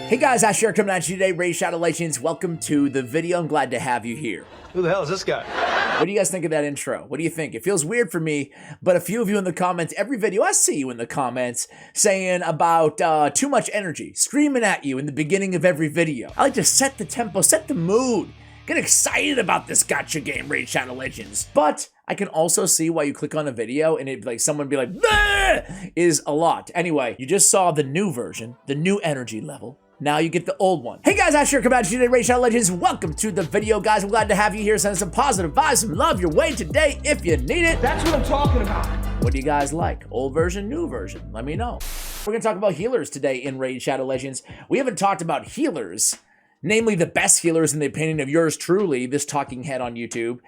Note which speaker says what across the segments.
Speaker 1: Hey guys, Asher coming at you today, Raid Shadow Legends. Welcome to the video. I'm glad to have you here.
Speaker 2: Who the hell is this guy?
Speaker 1: What do you guys think of that intro? What do you think? It feels weird for me, but a few of you in the comments, every video, I see you in the comments saying about too much energy, screaming at you in the beginning of every video. I like to set the tempo, set the mood, get excited about this gacha game, Raid Shadow Legends. But I can also see why you click on a video and it like someone be like, "Bleh!" is a lot. Anyway, you just saw the new version, the new energy level. Now you get the old one. Hey guys, Asher coming at you today, Raid Shadow Legends. Welcome to the video, guys. I'm glad to have you here. Send some positive vibes, some love your way today if you need it.
Speaker 2: That's what I'm talking about.
Speaker 1: What do you guys like? Old version, new version? Let me know. We're gonna talk about healers today in Raid Shadow Legends. We haven't talked about healers, namely the best healers in the opinion of yours truly, this talking head on YouTube,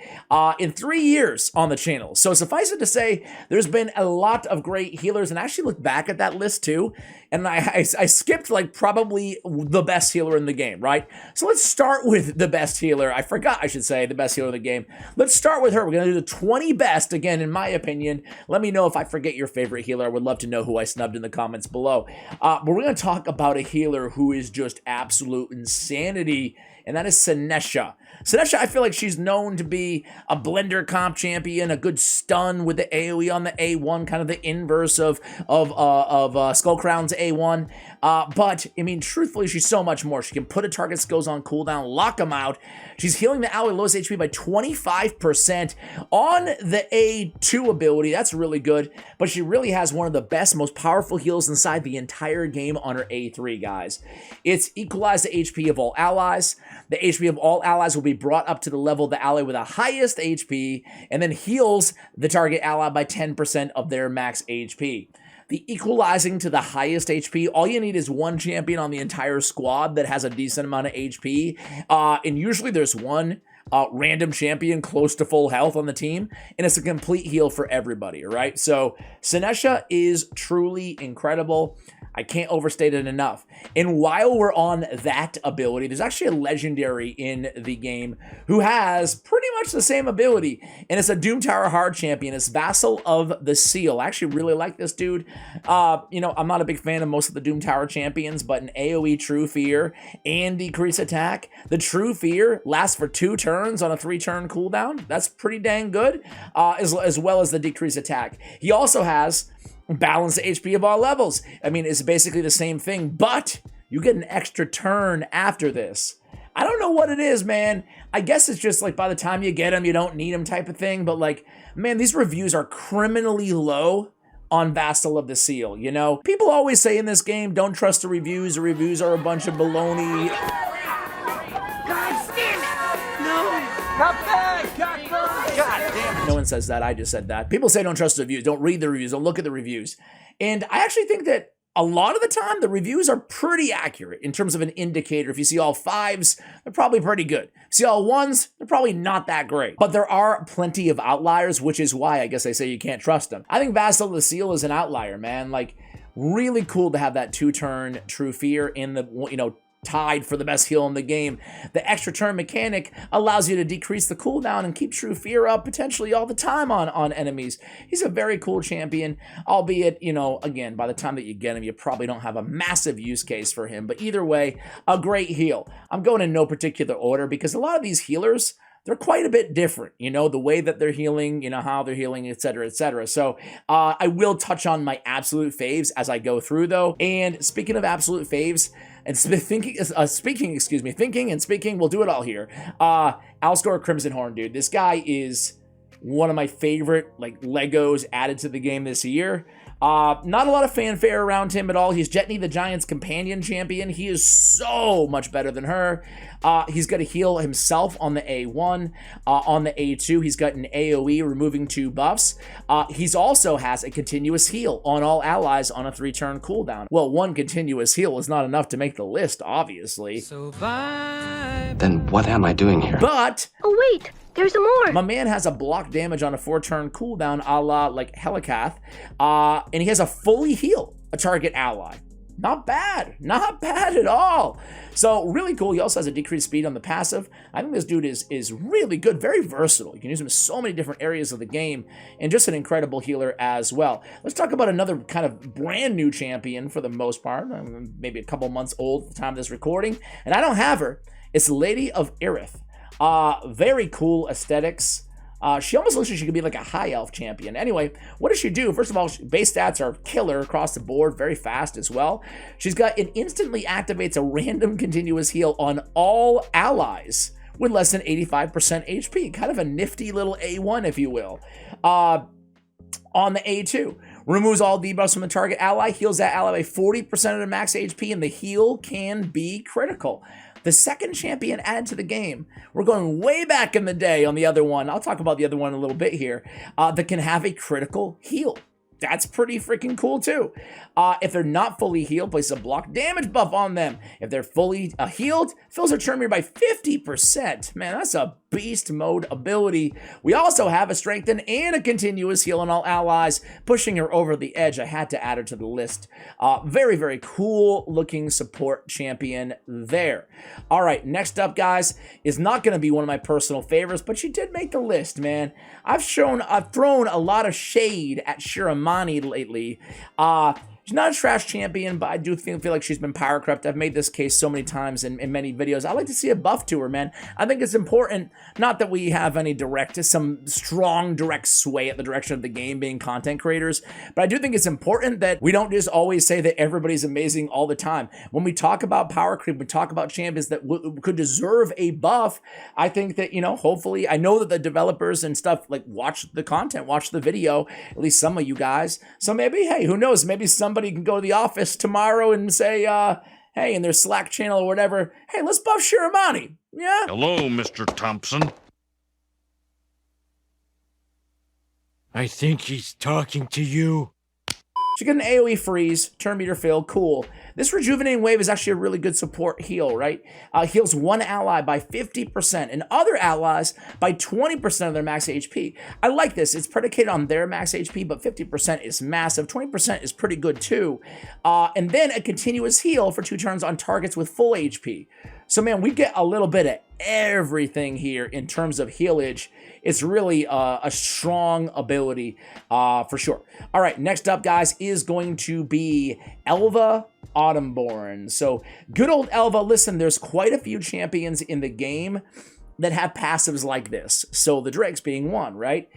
Speaker 1: in 3 years on the channel. So suffice it to say, there's been a lot of great healers, and I actually looked back at that list too, and I skipped like probably the best healer in the game, right? So let's start with the best healer. I forgot I should say the best healer in the game. Let's start with her. We're gonna do the 20 best, again, in my opinion. Let me know if I forget your favorite healer. I would love to know who I snubbed in the comments below. But we're gonna talk about a healer who is just absolute insanity, and that is Senesha. Senesha, I feel like she's known to be a blender comp champion, a good stun with the AoE on the A1, kind of the inverse of Skullcrown's A1. But, I mean, truthfully, she's so much more. She can put a target skills on cooldown, lock them out. She's healing the ally lowest HP by 25% on the A2 ability. That's really good. But she really has one of the best, most powerful heals inside the entire game on her A3, guys. It's equalize the HP of all allies. The HP of all allies will be brought up to the level of the ally with the highest HP, and then heals the target ally by 10% of their max HP. The equalizing to the highest HP, all you need is one champion on the entire squad that has a decent amount of HP, and usually there's one random champion close to full health on the team, and it's a complete heal for everybody, right? So Senesha is truly incredible. I can't overstate it enough. And while we're on that ability, there's actually a legendary in the game who has pretty much the same ability, and it's a Doom Tower hard champion. It's Vassal of the Seal. I actually really like this dude. You know, I'm not a big fan of most of the Doom Tower champions, but an AoE True Fear and decrease attack. The True Fear lasts for 2 turns on a 3-turn cooldown. That's pretty dang good, as well as the decrease attack. He also has balance the HP of all levels. I mean, it's basically the same thing, but you get an extra turn after this. I don't know what it is, man. I guess it's just like by the time you get them, you don't need them type of thing, but like, man, these reviews are criminally low on Vassal of the Seal, you know? People always say in this game, don't trust the reviews are a bunch of baloney.
Speaker 2: God, stand it! No! Not bad! God damn it!
Speaker 1: No one says that, I just said that. People say don't trust the reviews, don't read the reviews, don't look at the reviews. And I actually think that a lot of the time, the reviews are pretty accurate in terms of an indicator. If you see all 5s, they're probably pretty good. If you see all 1s, they're probably not that great. But there are plenty of outliers, which is why I guess they say you can't trust them. I think Vassal of the Seal is an outlier, man. Like, really cool to have that 2-turn True Fear in the, you know, tied for the best heal in the game. The extra turn mechanic allows you to decrease the cooldown and keep True Fear up potentially all the time on enemies. He's a very cool champion, albeit, you know, again, by the time that you get him, you probably don't have a massive use case for him. But either way, a great heal. I'm going in no particular order because a lot of these healers, they're quite a bit different, you know, the way that they're healing, you know, how they're healing, etc., etc. So I will touch on my absolute faves as I go through, though. And speaking of absolute faves, and thinking and speaking, we'll do it all here. Alstor Crimson Horn, dude. This guy is one of my favorite, like, Legos added to the game this year. Not a lot of fanfare around him at all. He's Jetney the Giant's companion champion. He is so much better than her. He's got to heal himself on the A1. On the A2, he's got an AoE removing 2 buffs. He's also has a continuous heal on all allies on a 3-turn cooldown. Well, 1 continuous heal is not enough to make the list, obviously.
Speaker 2: So bye.
Speaker 3: Then what am I doing here?
Speaker 1: But
Speaker 4: oh wait, there's more.
Speaker 1: My man has a block damage on a 4-turn cooldown a la like Helikath, and he has a fully heal a target ally. Not bad. Not bad at all. So really cool. He also has a decreased speed on the passive. I think this dude is really good, very versatile. You can use him in so many different areas of the game, and just an incredible healer as well. Let's talk about another kind of brand new champion for the most part, maybe a couple months old at the time of this recording, and I don't have her. It's Lady of Erith. Very cool aesthetics. She almost looks like she could be like a high elf champion. Anyway, what does she do? First of all, base stats are killer across the board, very fast as well. She's got, it instantly activates a random continuous heal on all allies with less than 85% HP. Kind of a nifty little A1, if you will. On the A2, removes all debuffs from the target ally, heals that ally by 40% of their max HP, and the heal can be critical. The second champion added to the game, we're going way back in the day on the other one, I'll talk about the other one in a little bit here, that can have a critical heal. That's pretty freaking cool too. If they're not fully healed, places a block damage buff on them. If they're fully healed, fills their turn meter by 50%. Man, that's a beast mode ability. We also have a strengthen and a continuous heal on all allies, pushing her over the edge. I had to add her to the list. Very, very cool looking support champion there. All right, next up, guys, is not going to be one of my personal favorites, but she did make the list, man. I've thrown a lot of shade at Shiramani lately. She's not a trash champion, but I do feel like she's been power crept. I've made this case so many times in many videos. I like to see a buff to her, man. I think it's important, not that we have any some strong direct sway at the direction of the game being content creators, but I do think it's important that we don't just always say that everybody's amazing all the time. When we talk about power creep, we talk about champions that could deserve a buff. I think that, you know, hopefully, I know that the developers and stuff like watch the content, watch the video, at least some of you guys. So maybe, hey, who knows? Maybe somebody can go to the office tomorrow and say, hey, in their Slack channel or whatever, hey, let's buff Shiramani. Yeah?
Speaker 3: Hello, Mr. Thompson.
Speaker 2: I think he's talking to you.
Speaker 1: She got an AoE freeze, turn meter fill, cool. This rejuvenating wave is actually a really good support heal, right? Heals one ally by 50% and other allies by 20% of their max HP. I like this. It's predicated on their max HP, but 50% is massive. 20% is pretty good too. And then a continuous heal for 2 turns on targets with full HP. So man, we get a little bit of everything here in terms of healage. It's really a strong ability for sure. All right, next up, guys, is going to be Elva Autumnborn. So good old Elva. Listen, there's quite a few champions in the game that have passives like this. So the Drake's being one, right?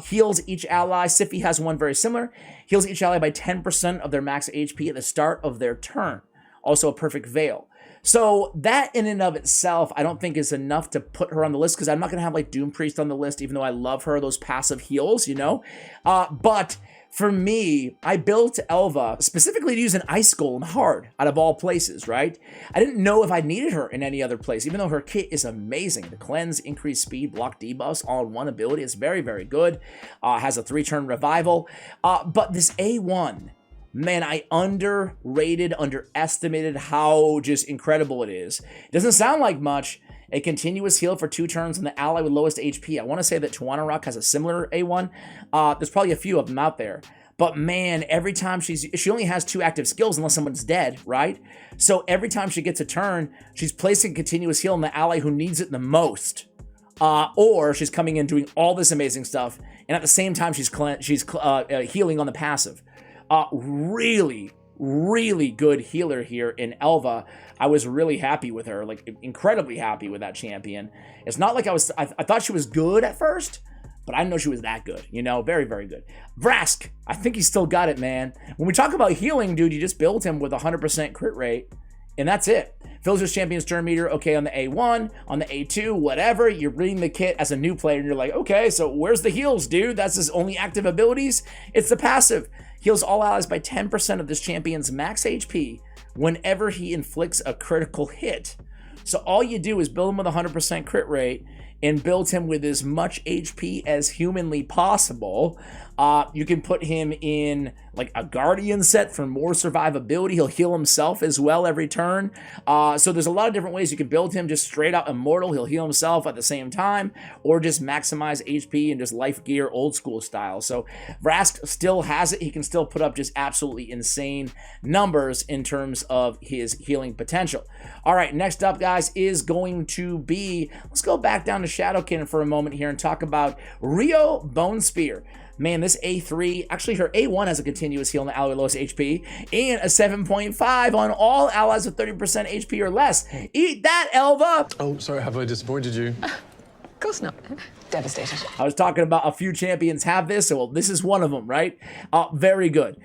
Speaker 1: Heals each ally. Siphi has one very similar. Heals each ally by 10% of their max HP at the start of their turn. Also a perfect veil. So that in and of itself, I don't think is enough to put her on the list, because I'm not going to have like Doom Priest on the list, even though I love her, those passive heals, you know? But for me, I built Elva specifically to use an Ice Golem hard out of all places, right? I didn't know if I needed her in any other place, even though her kit is amazing. The cleanse, increased speed, block debuffs, all in one ability. It's very, very good. Has a 3-turn revival. But this A1... man, I underestimated how just incredible it is. It doesn't sound like much. A continuous heal for 2 turns on the ally with lowest HP. I want to say that Tawana Rock has a similar A1. There's probably a few of them out there. But man, every time she only has 2 active skills unless someone's dead, right? So every time she gets a turn, she's placing a continuous heal on the ally who needs it the most. Or she's coming in doing all this amazing stuff, and at the same time she's healing on the passive. Really good healer here in Elva. I was really happy with her, like incredibly happy with that champion. It's not like I thought she was good at first, but I didn't know she was that good, you know, very, very good. Brask, I think he's still got it, man. When we talk about healing, dude, you just build him with 100% crit rate, and that's it. Fills your champion's turn meter, okay, on the A1, on the A2, whatever. You're reading the kit as a new player, and you're like, okay, so where's the heals, dude? That's his only active abilities? It's the passive. Heals all allies by 10% of this champion's max HP whenever he inflicts a critical hit. So all you do is build him with 100% crit rate and build him with as much HP as humanly possible. You can put him in like a Guardian set for more survivability. He'll heal himself as well every turn. So there's a lot of different ways you can build him. Just straight out immortal, he'll heal himself at the same time, or just maximize HP and just life gear old school style. So Brask still has it. He can still put up just absolutely insane numbers in terms of his healing potential. All right, next up, guys, is going to be, let's go back down to Shadowkin for a moment here and talk about Rio Bone Spear. Man, this A3, actually her A1 has a continuous heal on the ally lowest HP and a 7.5 on all allies with 30% HP or less. Eat that, Elva!
Speaker 3: Oh, sorry, have I disappointed you?
Speaker 4: Of course not. Devastated.
Speaker 1: I was talking about a few champions have this, so well, this is one of them, right? Very good.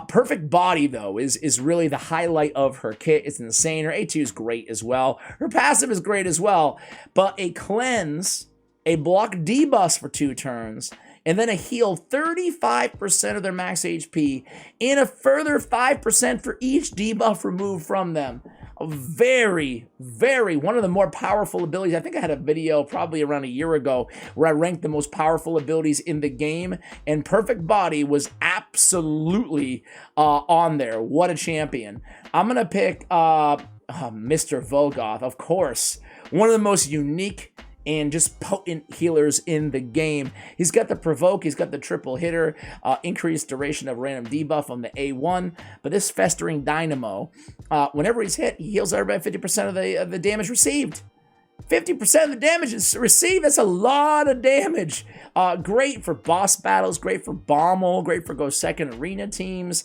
Speaker 1: Perfect body, though, is really the highlight of her kit. It's insane. Her A2 is great as well. Her passive is great as well. But a cleanse, a block debuff for 2 turns, and then a heal 35% of their max HP, and a further 5% for each debuff removed from them. A very, very, one of the more powerful abilities. I think I had a video probably around a year ago where I ranked the most powerful abilities in the game, and Perfect Body was absolutely on there. What a champion. I'm going to pick Mr. Volgoth, of course. One of the most unique and just potent healers in the game. He's got the provoke, he's got the triple hitter, increased duration of random debuff on the A1, but this festering dynamo, whenever he's hit, he heals everybody 50% of the damage received. 50% of the damage is received. That's a lot of damage. Great for boss battles, great for Bommel, great for Go Second Arena teams.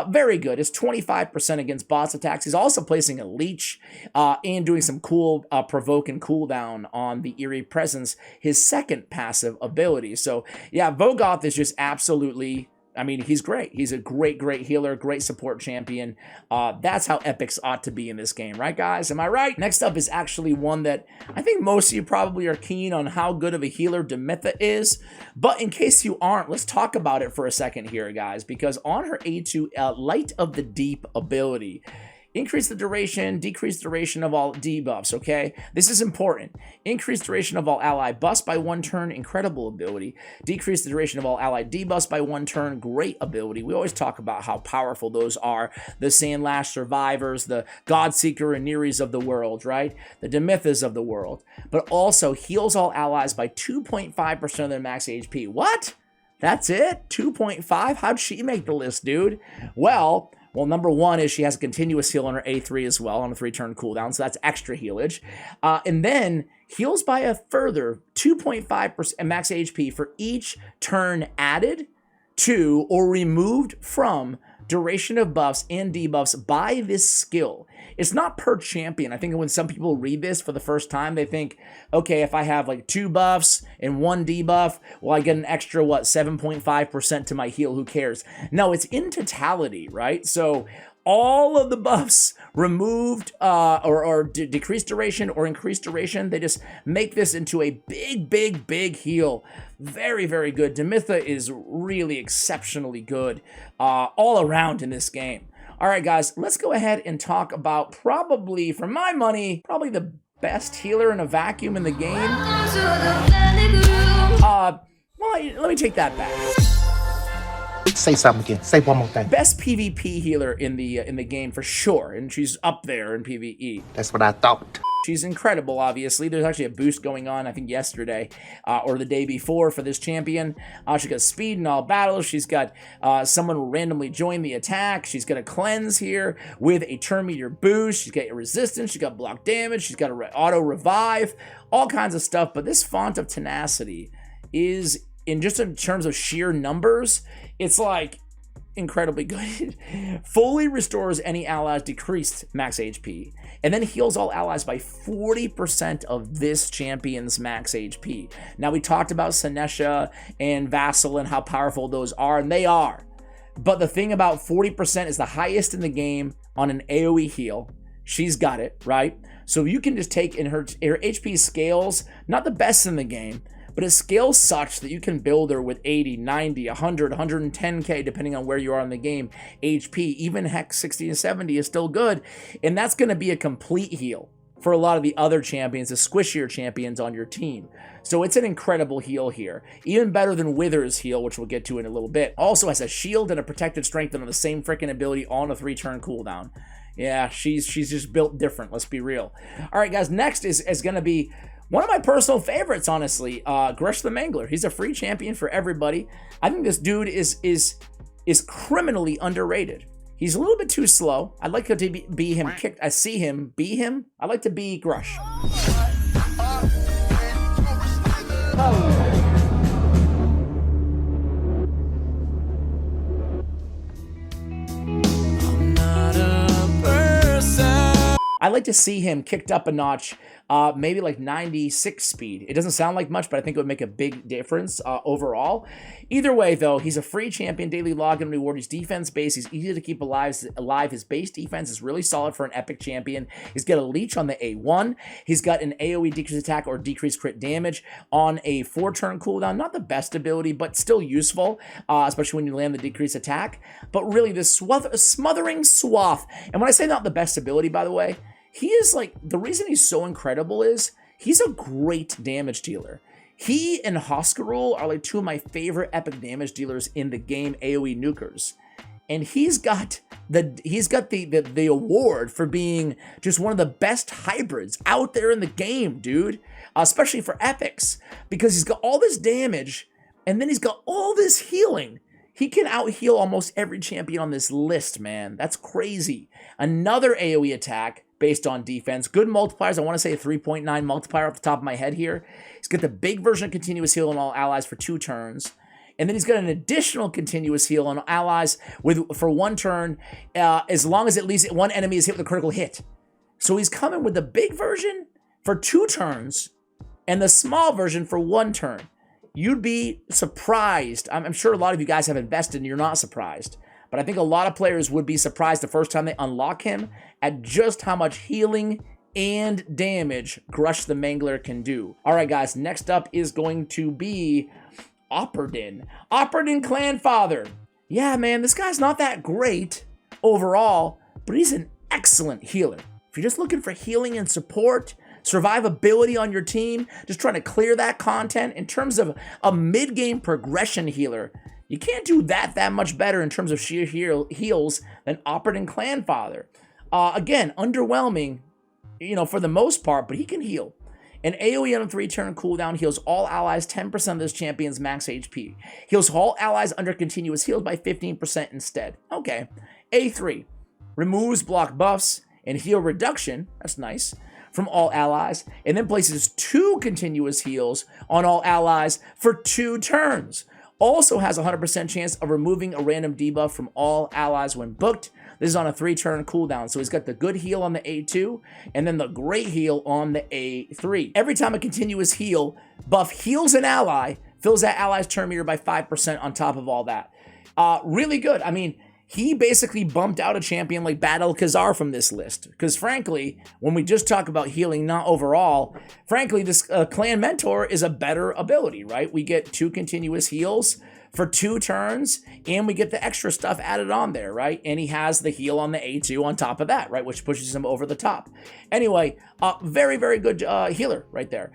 Speaker 1: Very good. It's 25% against boss attacks. He's also placing a leech and doing some cool provoke and cooldown on the Eerie Presence, his second passive ability. So yeah, Volgoth is just absolutely, I mean, he's great. He's a great, great healer, great support champion. That's how epics ought to be in this game, right, guys? Am I right? Next up is actually one that I think most of you probably are keen on how good of a healer Demitha is. But in case you aren't, let's talk about it for a second here, guys, because on her A2 Light of the Deep ability, increase the duration, decrease duration of all debuffs, okay? This is important. Increase duration of all ally buffs by 1 turn, incredible ability. Decrease the duration of all ally debuffs by 1 turn, great ability. We always talk about how powerful those are. The Sandlash Survivors, the Godseeker and Nerees of the world, right? The Demithas of the world. But also heals all allies by 2.5% of their max HP. What? That's it? 2.5? How'd she make the list, dude? Well, number one is she has a continuous heal on her A3 as well on a 3-turn cooldown, so that's extra healage. And then heals by a further 2.5% max HP for each turn added to or removed from duration of buffs and debuffs by this skill. It's not per champion. I think when some people read this for the first time, they think, okay, if I have like 2 buffs and 1 debuff, well, I get an extra, 7.5% to my heal, who cares? No, it's in totality, right? So all of the buffs removed or decreased duration or increased duration, they just make this into a big, big, big heal. Very, very good. Demitha is really exceptionally good all around in this game. All right, guys, let's go ahead and talk about probably, for my money, probably the best healer in a vacuum in the game. Well, let me take that back.
Speaker 5: Say something again. Say one more thing.
Speaker 1: Best PvP healer in the game for sure, and she's up there in PvE.
Speaker 5: That's what I thought.
Speaker 1: She's incredible, obviously. There's actually a boost going on, I think, yesterday or the day before for this champion. She's got speed in all battles. She's got someone randomly join the attack. She's got a cleanse here with a turn meter boost. She's got a resistance. She's got block damage. She's got a auto revive, all kinds of stuff. But this Font of Tenacity is, in terms of sheer numbers, it's like incredibly good. Fully restores any allies decreased max HP, and then heals all allies by 40% of this champion's max HP. Now, we talked about Senesha and Vassal and how powerful those are, and they are. But the thing about 40% is the highest in the game on an AoE heal. She's got it, right? So you can just take in her HP scales, not the best in the game, but it scales such that you can build her with 80, 90, 100, 110k, depending on where you are in the game, HP. Even heck, 60 and 70 is still good, and that's going to be a complete heal. for a lot of the other champions, the squishier champions on your team. So it's an incredible heal here. Even better than Wither's heal, which we'll get to in a little bit. Also has a shield and a protected strength and on the same freaking ability on a 3-turn cooldown. Yeah, she's just built different, let's be real. All right, guys, next is going to be one of my personal favorites, honestly, Grush the Mangler. He's a free champion for everybody. I think this dude is criminally underrated. He's a little bit too slow. I'd like to be him kicked. I see him. Be him. I'd like to be Grush. I'd like to see him kicked up a notch, maybe like 96 speed. It doesn't sound like much, but I think it would make a big difference overall. Either way, though, he's a free champion, daily login reward. He's defense-based. He's easy to keep alive. His base defense is really solid for an epic champion. He's got a leech on the A1. He's got an AoE decreased attack or decreased crit damage on a 4-turn cooldown. Not the best ability, but still useful, especially when you land the decreased attack. But really, this smothering swath. And when I say not the best ability, by the way, he is like, the reason he's so incredible is he's a great damage dealer. He and Hoskarul are like two of my favorite epic damage dealers in the game, AoE nukers. And he's got the award for being just one of the best hybrids out there in the game, dude. Especially for epics, because he's got all this damage and then he's got all this healing. He can out-heal almost every champion on this list, man. That's crazy. Another AoE attack based on defense. Good multipliers. I want to say a 3.9 multiplier off the top of my head here. He's got the big version of continuous heal on all allies for 2 turns. And then he's got an additional continuous heal on allies for 1 turn, as long as at least one enemy is hit with a critical hit. So he's coming with the big version for 2 turns and the small version for 1 turn. You'd be surprised. I'm sure a lot of you guys have invested and you're not surprised. But I think a lot of players would be surprised the first time they unlock him at just how much healing and damage Grush the Mangler can do. All right, guys, next up is going to be Operdin. Operdin Clanfather. Yeah, man, this guy's not that great overall, but he's an excellent healer. If you're just looking for healing and support, survivability on your team, just trying to clear that content in terms of a mid-game progression healer, you can't do that much better in terms of sheer heals than Operdin Clanfather. Again, underwhelming, you know, for the most part, but he can heal. An AoE on a 3-turn cooldown heals all allies 10% of this champion's max HP. Heals all allies under continuous heals by 15% instead. Okay. A3. Removes block buffs and heal reduction. That's nice. From all allies. And then places 2 continuous heals on all allies for 2 turns. Also has a 100% chance of removing a random debuff from all allies when booked. This is on a 3-turn cooldown. So he's got the good heal on the A2 and then the great heal on the A3. Every time a continuous heal buff heals an ally, fills that ally's turn meter by 5% on top of all that. Really good. I mean, he basically bumped out a champion like Battle Khazar from this list. Because frankly, when we just talk about healing, not overall, frankly, this Clan Mentor is a better ability, right? We get 2 continuous heals for 2 turns, and we get the extra stuff added on there, right? And he has the heal on the A2 on top of that, right? Which pushes him over the top. Anyway, very, very good healer right there.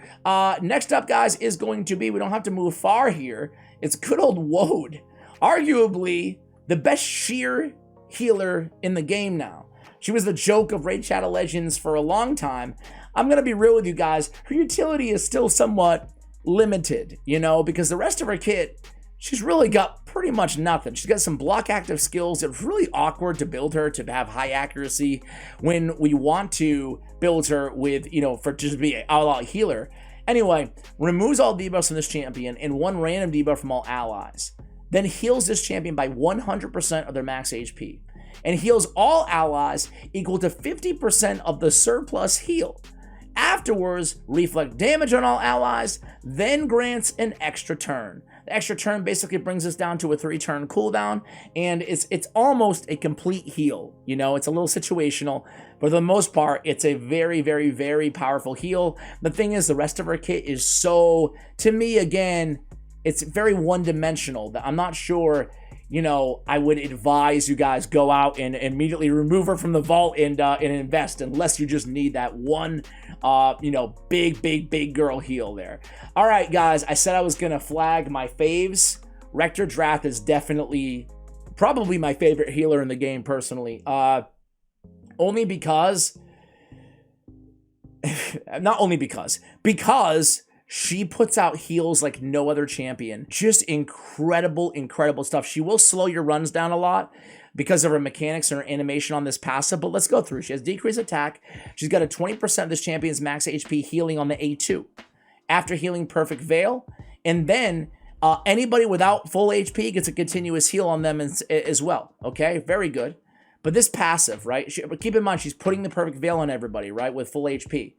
Speaker 1: Next up, guys, is going to be, we don't have to move far here, it's good old Woad. Arguably the best sheer healer in the game now. She was the joke of Raid Shadow Legends for a long time. I'm going to be real with you guys. Her utility is still somewhat limited, you know, because the rest of her kit, she's really got pretty much nothing. She's got some block active skills. It's really awkward to build her to have high accuracy when we want to build her with, you know, for just to be an all-out healer. Anyway, removes all debuffs from this champion and 1 random debuff from all allies. Then heals this champion by 100% of their max HP. And heals all allies equal to 50% of the surplus heal. Afterwards, reflect damage on all allies, then grants an extra turn. The extra turn basically brings us down to a 3-turn cooldown, and it's almost a complete heal. You know, it's a little situational, but for the most part, it's a very, very, very powerful heal. The thing is, the rest of her kit is so, to me, again, it's very one-dimensional that I'm not sure you know, I would advise you guys go out and immediately remove her from the vault and invest, unless you just need that one, you know, big girl heal there. All right, guys, I said I was going to flag my faves. Rector Draft is definitely probably my favorite healer in the game personally. Only because, not only because she puts out heals like no other champion. Just incredible stuff. She will slow your runs down a lot because of her mechanics and her animation on this passive, but let's go through. She has decreased attack. She's got a 20% of this champion's max HP healing on the A2. After healing Perfect Veil, and then anybody without full HP gets a continuous heal on them as well, okay? Very good. But this passive, right? Keep in mind, she's putting the Perfect Veil on everybody, right? With full HP.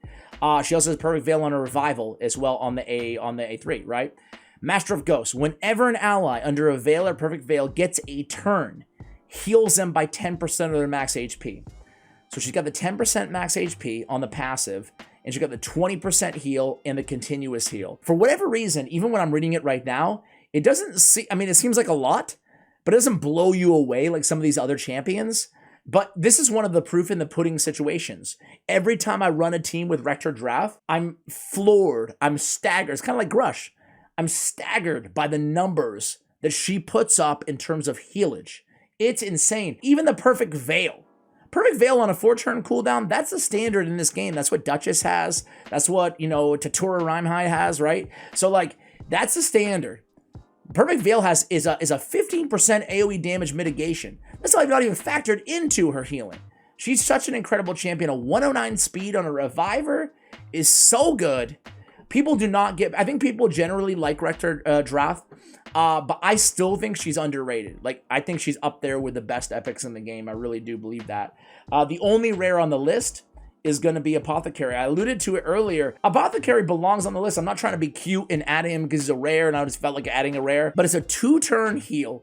Speaker 1: She also has Perfect Veil on a Revival as well on the A3, right? Master of Ghosts. Whenever an ally under a Veil or Perfect Veil gets a turn, heals them by 10% of their max HP. So she's got the 10% max HP on the passive, and she's got the 20% heal and the continuous heal. For whatever reason, even when I'm reading it right now, it doesn't see, I mean, it seems like a lot, but it doesn't blow you away like some of these other champions. But this is one of the proof in the pudding situations. Every time I run a team with Rector Draft, I'm floored. I'm staggered. It's kind of like Grush. I'm staggered by the numbers that she puts up in terms of healage. It's insane. Even the Perfect Veil. Perfect Veil on a 4-turn cooldown, that's the standard in this game. That's what Duchess has. That's what, you know, Tatura Rhyme-High has, right? So, like, that's the standard. Perfect Veil is a 15% AoE damage mitigation. That's not even factored into her healing. She's such an incredible champion. A 109 speed on a Reviver is so good. People do not get, I think people generally like Rector Draft, but I still think she's underrated. Like, I think she's up there with the best epics in the game. I really do believe that. The only rare on the list is going to be Apothecary. I alluded to it earlier. Apothecary belongs on the list. I'm not trying to be cute and add him because he's a rare, and I just felt like adding a rare. But it's a 2-turn heal,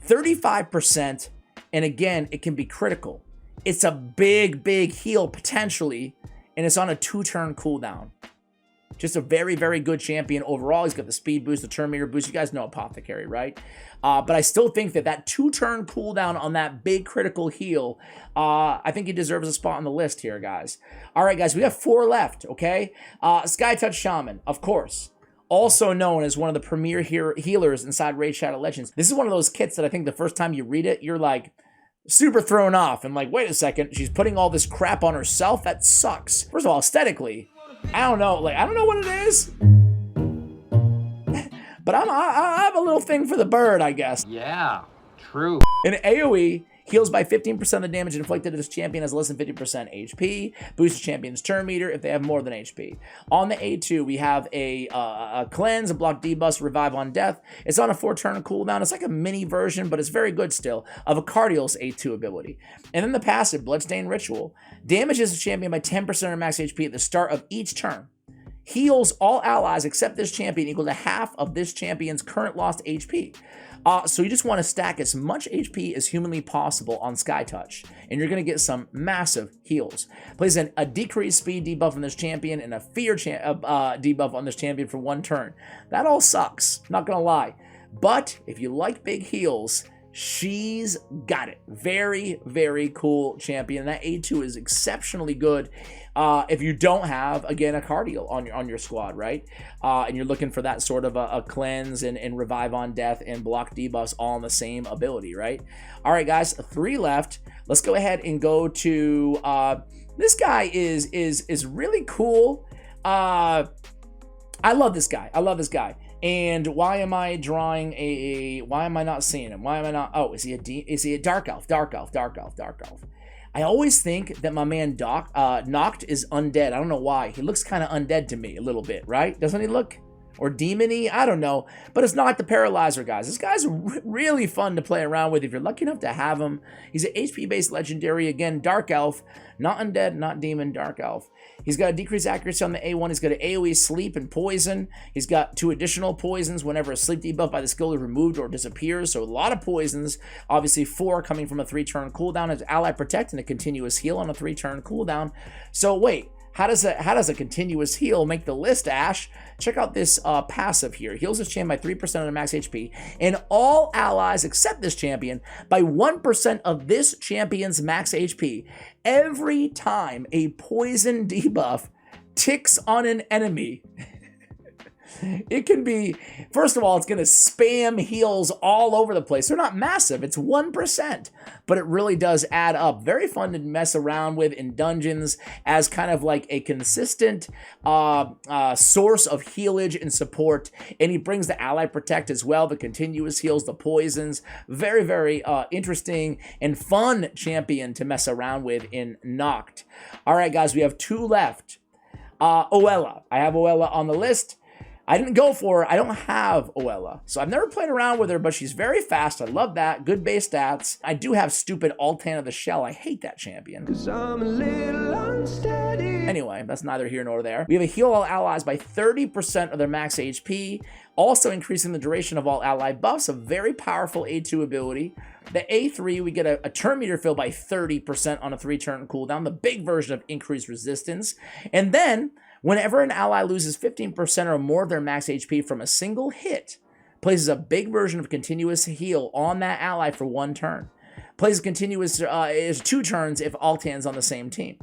Speaker 1: 35%, and again, it can be critical. It's a big heal potentially, and it's on a 2-turn cooldown. Just a very good champion overall. He's got the speed boost, the turn meter boost. You guys know Apothecary, right? But I still think that 2-turn cooldown on that big critical heal, I think he deserves a spot on the list here, guys. All right, guys, we have 4 left, okay? Skytouch Shaman, of course. Also known as one of the premier healers inside Raid Shadow Legends. This is one of those kits that I think the first time you read it, you're like, super thrown off and like, wait a second, she's putting all this crap on herself? That sucks. First of all, aesthetically, I don't know what it is. But I have a little thing for the bird, I guess.
Speaker 2: Yeah, true.
Speaker 1: In AoE, heals by 15% of the damage inflicted if this champion has less than 50% HP. Boosts the champion's turn meter if they have more than HP. On the A2, we have a cleanse, a block debuff, revive on death. It's on a 4-turn cooldown. It's like a mini version, but it's very good still, of a Cardial's A2 ability. And then the passive, Bloodstain Ritual, damages the champion by 10% of max HP at the start of each turn. Heals all allies except this champion equal to half of this champion's current lost HP. So you just want to stack as much HP as humanly possible on Skytouch, and you're going to get some massive heals. Plays a decreased speed debuff on this champion and a fear debuff on this champion for 1 turn. That all sucks, not going to lie. But if you like big heals, she's got it. Very cool champion. That A2 is exceptionally good if you don't have, again, a Cardial on your squad, right? And you're looking for that sort of a cleanse and revive on death and block debuffs all in the same ability, right? All right, guys, 3 left. Let's go ahead and go to this guy is really cool. I love this guy. And why am I drawing why am I not seeing him? Why am I not? Oh, is he a Dark Elf? Dark Elf. I always think that my man Noct is undead. I don't know why. He looks kind of undead to me a little bit, right? Doesn't he look? Or demony? I don't know. But it's not the Paralyzer, guys. This guy's really fun to play around with if you're lucky enough to have him. He's an HP-based legendary. Again, Dark Elf. Not undead, not demon, Dark Elf. He's got a decreased accuracy on the A1. He's got an AoE sleep and poison. He's got 2 additional poisons whenever a sleep debuff by the skill is removed or disappears. So a lot of poisons. Obviously 4 coming from a 3-turn cooldown. His ally protect and a continuous heal on a 3-turn cooldown. So wait, How does a continuous heal make the list, Ash? Check out this passive here. Heals this champion by 3% of their max HP, and all allies except this champion by 1% of this champion's max HP every time a poison debuff ticks on an enemy. It can be, first of all, it's going to spam heals all over the place. They're not massive. It's 1%, but it really does add up. Very fun to mess around with in dungeons as kind of like a consistent source of healage and support. And he brings the ally protect as well, the continuous heals, the poisons. Very, very interesting and fun champion to mess around with in Noct. All right, guys, we have 2 left. Oella. I have Oella on the list. I didn't go for her. I don't have Oella. So I've never played around with her, but she's very fast. I love that. Good base stats. I do have stupid Altan of the Shell. I hate that champion. Anyway, that's neither here nor there. We have a heal all allies by 30% of their max HP, also increasing the duration of all ally buffs, a very powerful A2 ability. The A3, we get a turn meter fill by 30% on a 3-turn cooldown, the big version of increased resistance. And then, whenever an ally loses 15% or more of their max HP from a single hit, places a big version of continuous heal on that ally for 1 turn. Plays continuous is 2 turns if Altan's on the same team.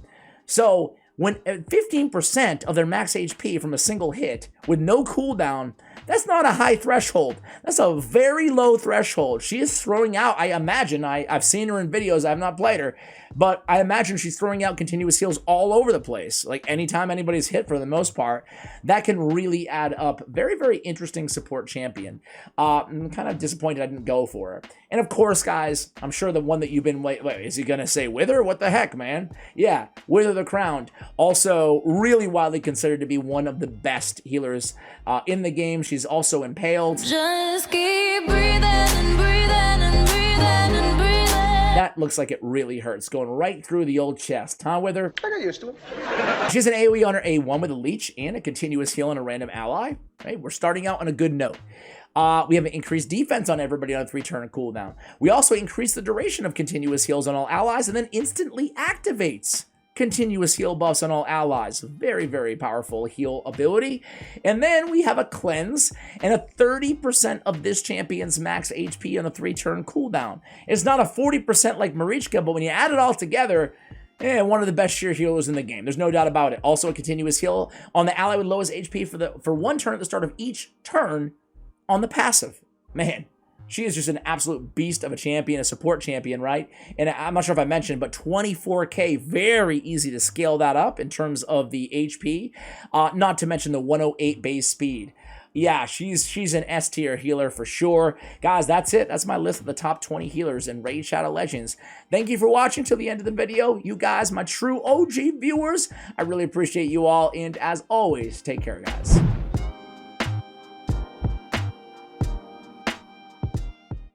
Speaker 1: So when 15% of their max HP from a single hit with no cooldown, that's not a high threshold. That's a very low threshold. She is throwing out, I imagine, I've seen her in videos, I have not played her, but I imagine she's throwing out continuous heals all over the place. Like anytime anybody's hit for the most part, that can really add up. Very, very interesting support champion. I'm kind of disappointed I didn't go for her. And of course, guys, I'm sure the one that you've been, wait, is he going to say Wither? What the heck, man? Yeah, Wither the Crowned. Also, really widely considered to be one of the best healers in the game. She's also impaled. Just keep breathing and breathing and breathing and breathing. That looks like it really hurts. Going right through the old chest, huh, Wither?
Speaker 5: I got used to it.
Speaker 1: She's an AoE on her A1 with a leech and a continuous heal on a random ally. Right, we're starting out on a good note. We have an increased defense on everybody on a 3-turn cooldown. We also increase the duration of continuous heals on all allies and then instantly activates continuous heal buffs on all allies. Very, very powerful heal ability. And then we have a cleanse and a 30% of this champion's max HP on a 3-turn cooldown. It's not a 40% like Marichka, but when you add it all together, one of the best sheer healers in the game. There's no doubt about it. Also a continuous heal on the ally with lowest HP for 1 turn at the start of each turn on the passive. Man, she is just an absolute beast of a champion, a support champion, right? And I'm not sure if I mentioned, but 24k, very easy to scale that up in terms of the HP, not to mention the 108 base speed. Yeah, she's an S tier healer for sure. Guys, that's it. That's my list of the top 20 healers in Raid Shadow Legends. Thank you for watching till the end of the video. You guys, my true OG viewers, I really appreciate you all. And as always, take care, guys.